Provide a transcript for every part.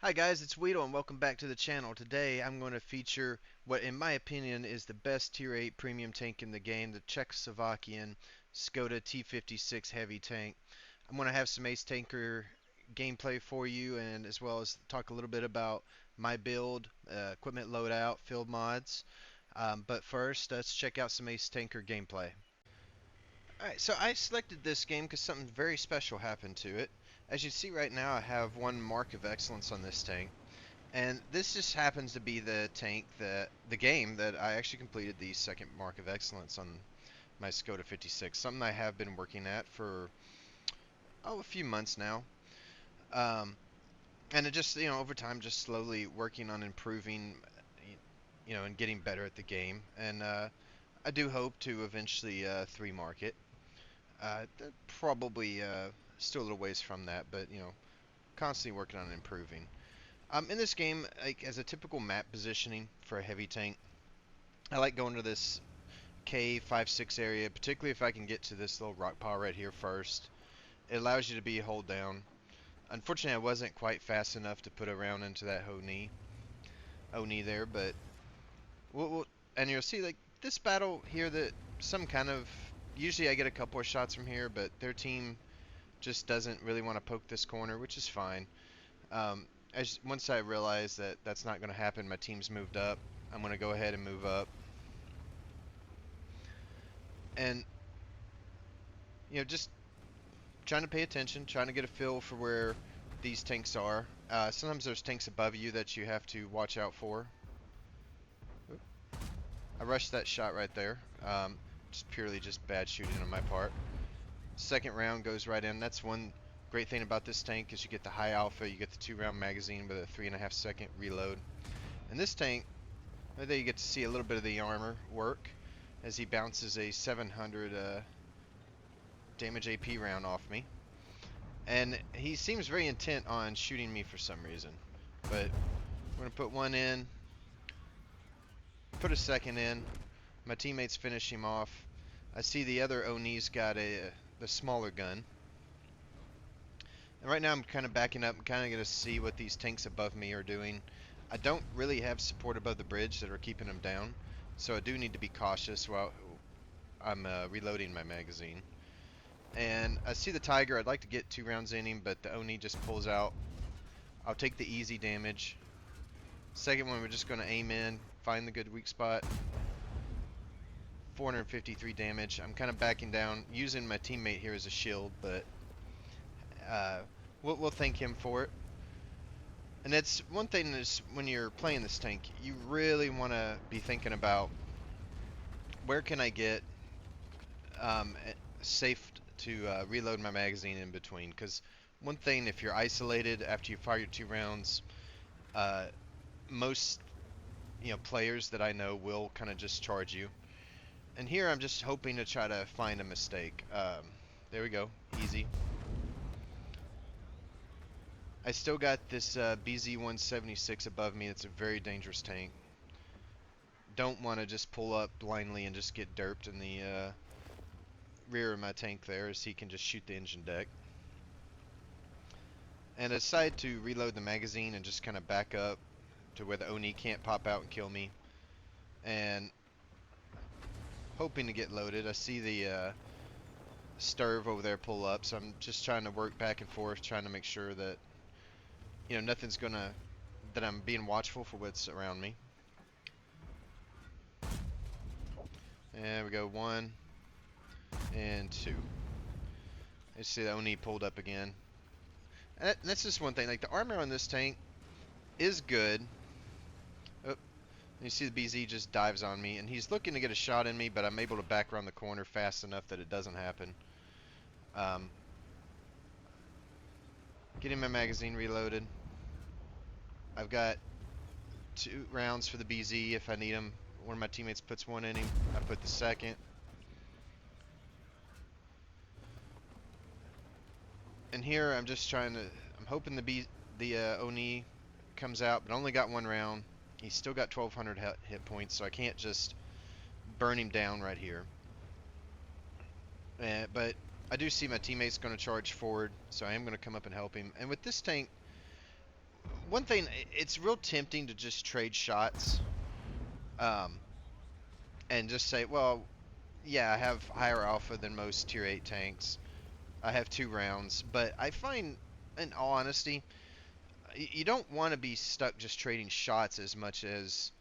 Hi guys, it's Weedle and welcome back to the channel. Today I'm going to feature what in my opinion is the best Tier 8 premium tank in the game, the Czechoslovakian Skoda T56 heavy tank. I'm going to have some Ace Tanker gameplay for you and as well as talk a little bit about my build, equipment loadout, field mods. But first, let's check out some Ace Tanker gameplay. Alright, so I selected this game because something very special happened to it. As you see right now, I have one mark of excellence on this tank. And this just happens to be the game that I actually completed the second mark of excellence on my Skoda 56. Something I have been working at for a few months now. Um, and it just over time just slowly working on improving, and getting better at the game. And I do hope to eventually three mark it. Probably still a little ways from that, but constantly working on improving. In this game, like as a typical map positioning for a heavy tank, I like going to this K56 area, particularly if I can get to this little rock pile right here first. It allows you to be hold down. Unfortunately, I wasn't quite fast enough to put a round into that Oni there, but and you'll see like this battle here that some kind of usually I get a couple of shots from here, but their team just doesn't really want to poke this corner, which is fine. Once I realize that that's not going to happen, my team's moved up. I'm going to go ahead and move up, and just trying to pay attention, trying to get a feel for where these tanks are. Sometimes there's tanks above you that you have to watch out for. Oop. I rushed that shot right there. Just purely just bad shooting on my part. Second round goes right in. That's one great thing about this tank is you get the high alpha, you get the 2-round magazine with a 3.5-second reload. And this tank, right there you get to see a little bit of the armor work as he bounces a 700 damage AP round off me. And he seems very intent on shooting me for some reason. But we're going to put one in, put a second in. My teammates finish him off. I see the other Oni's got the smaller gun. And right now I'm kind of backing up. I'm kind of going to see what these tanks above me are doing. I don't really have support above the bridge that are keeping them down. So I do need to be cautious while I'm reloading my magazine. And I see the Tiger. I'd like to get 2 rounds in him, but the Oni just pulls out. I'll take the easy damage. Second one, we're just going to aim in, find the good weak spot. 453 damage. I'm kind of backing down, using my teammate here as a shield, but we'll thank him for it. And that's one thing is when you're playing this tank, you really want to be thinking about where can I get safe to reload my magazine in between. Because one thing, if you're isolated after you fire your 2 rounds, most players that I know will kind of just charge you. And here I'm just hoping to try to find a mistake. There we go, easy. I still got this BZ-176 above me. It's a very dangerous tank. Don't want to just pull up blindly and just get derped in the rear of my tank there, as he can just shoot the engine deck. And I decided to reload the magazine and just kind of back up to where the Oni can't pop out and kill me. And hoping to get loaded. I see the Sturv over there pull up, so I'm just trying to work back and forth, trying to make sure that nothing's gonna, that I'm being watchful for what's around me. And we go 1 and 2. I see the Oni pulled up again. And that's just one thing. Like the armor on this tank is good. Oh, you see the BZ just dives on me, and he's looking to get a shot in me, but I'm able to back around the corner fast enough that it doesn't happen. Getting my magazine reloaded. I've got 2 rounds for the BZ if I need them. One of my teammates puts one in him. I put the second. And here I'm just trying to, I'm hoping the Oni comes out, but I only got 1 round. He's still got 1200 hit points, so I can't just burn him down right here. But I do see my teammate's going to charge forward, so I am going to come up and help him. And with this tank, one thing, it's real tempting to just trade shots, um, and just say, well, yeah, I have higher alpha than most tier 8 tanks. I have 2 rounds, but I find, in all honesty, you don't want to be stuck just trading shots as much as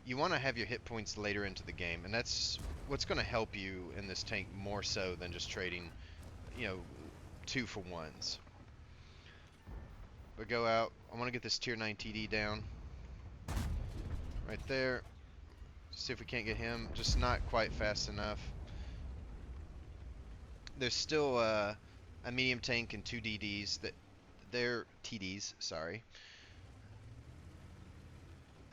you want to have your hit points later into the game, and that's what's going to help you in this tank more so than just trading, you know, 2 for 1s. But go out. I want to get this tier 9 TD down right there. See if we can't get him. Just not quite fast enough. There's still a medium tank and 2 DDs that they're TDs, sorry,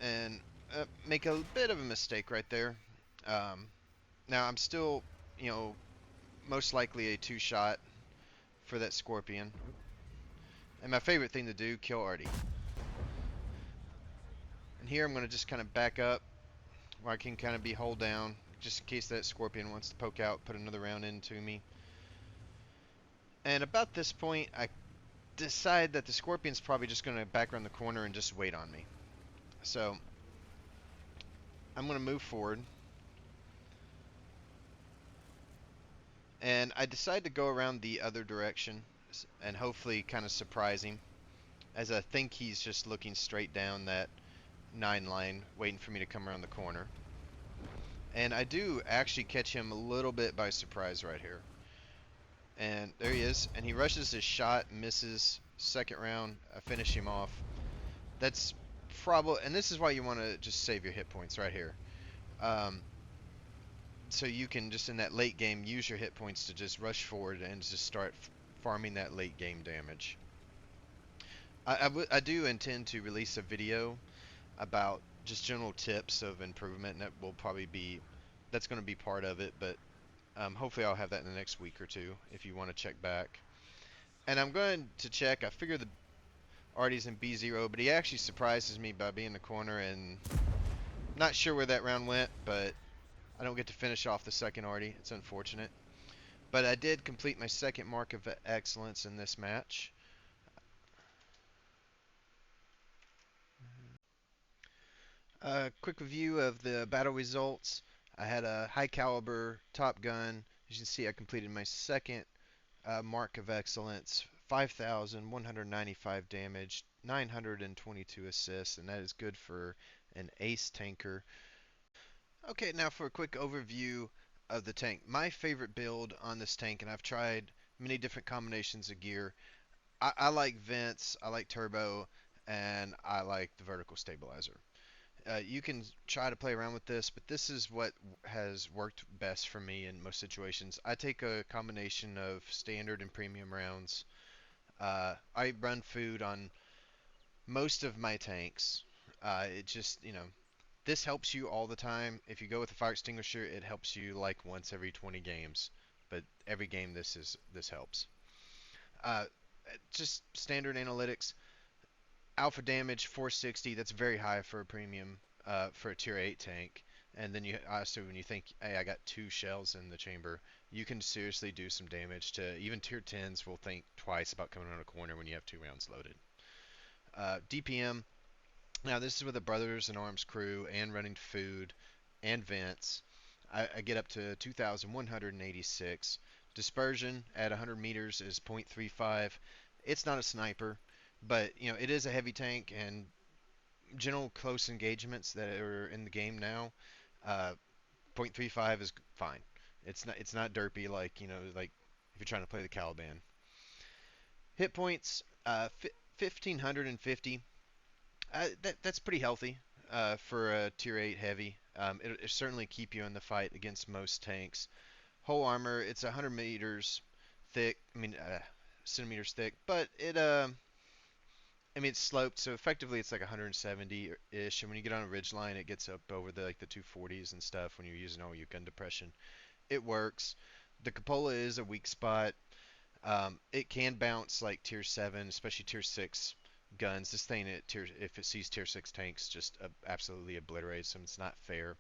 and make a bit of a mistake right there. Um, Now I'm still, you know, most likely a 2 shot for that Scorpion. And my favorite thing to do, kill Artie. And here I'm going to just kind of back up where I can kind of be hold down, just in case that Scorpion wants to poke out, put another round into me. And about this point, I decide that the Scorpion's probably just going to back around the corner and just wait on me. So I'm going to move forward. And I decide to go around the other direction and hopefully kind of surprise him, as I think he's just looking straight down that 9 line, waiting for me to come around the corner. And I do actually catch him a little bit by surprise right here. And there he is, and he rushes his shot, misses. Second round, I finish him off. That's probably, and this is why you want to just save your hit points right here. Um, so you can just in that late game use your hit points to just rush forward and just start farming that late game damage. I do intend to release a video about just general tips of improvement, and that will probably be, that's going to be part of it, but hopefully I'll have that in the next week or two if you want to check back. And I'm going to check, I figure the Artie's in B0, but he actually surprises me by being in the corner, and not sure where that round went, but I don't get to finish off the second Artie. It's unfortunate. But I did complete my second mark of excellence in this match. Quick review of the battle results. I had a high caliber top gun. As you can see, I completed my second mark of excellence. 5,195 damage, 922 assists, and that is good for an ace tanker. Okay, now for a quick overview of the tank. My favorite build on this tank, and I've tried many different combinations of gear. I like vents, I like turbo, and I like the vertical stabilizer. You can try to play around with this, but this is what has worked best for me in most situations. I take a combination of standard and premium rounds. I run food on most of my tanks. It just, this helps you all the time. If you go with a fire extinguisher, it helps you like once every 20 games. But every game, this helps. Uh, just standard analytics. Alpha damage 460. That's very high for a premium, for a tier 8 tank. And then you also, when you think, hey, I got 2 shells in the chamber, you can seriously do some damage to even tier 10s. Will think twice about coming around a corner when you have 2 rounds loaded. DPM. Now this is with a Brothers in Arms crew and running food and vents. I get up to 2,186. Dispersion at 100 meters is 0.35. It's not a sniper, but it is a heavy tank, and general close engagements that are in the game now, uh, 0.35 is fine. It's not derpy like like if you're trying to play the Caliban. Hit points, 1,550. That's pretty healthy for a tier 8 heavy. It'll certainly keep you in the fight against most tanks. Whole armor, it's 100 meters thick. I mean, centimeters thick, but it's sloped, so effectively it's like 170-ish. And when you get on a ridge line, it gets up over the 240s and stuff when you're using all your gun depression. It works. The cupola is a weak spot. It can bounce like tier 7, especially tier 6 guns. This thing, if it sees tier 6 tanks, just absolutely obliterates them. It's not fair.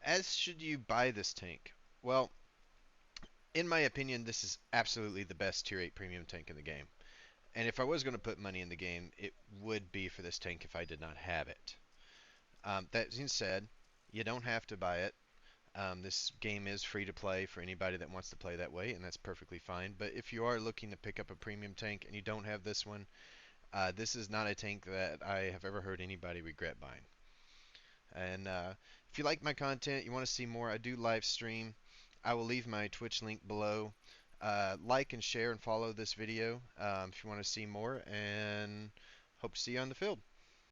As should you buy this tank? Well, in my opinion, this is absolutely the best tier 8 premium tank in the game. And if I was going to put money in the game, it would be for this tank if I did not have it. That being said, you don't have to buy it. This game is free to play for anybody that wants to play that way, and that's perfectly fine. But if you are looking to pick up a premium tank and you don't have this one, this is not a tank that I have ever heard anybody regret buying. And if you like my content, you want to see more, I do live stream. I will leave my Twitch link below. Like and share and follow this video if you want to see more, and hope to see you on the field.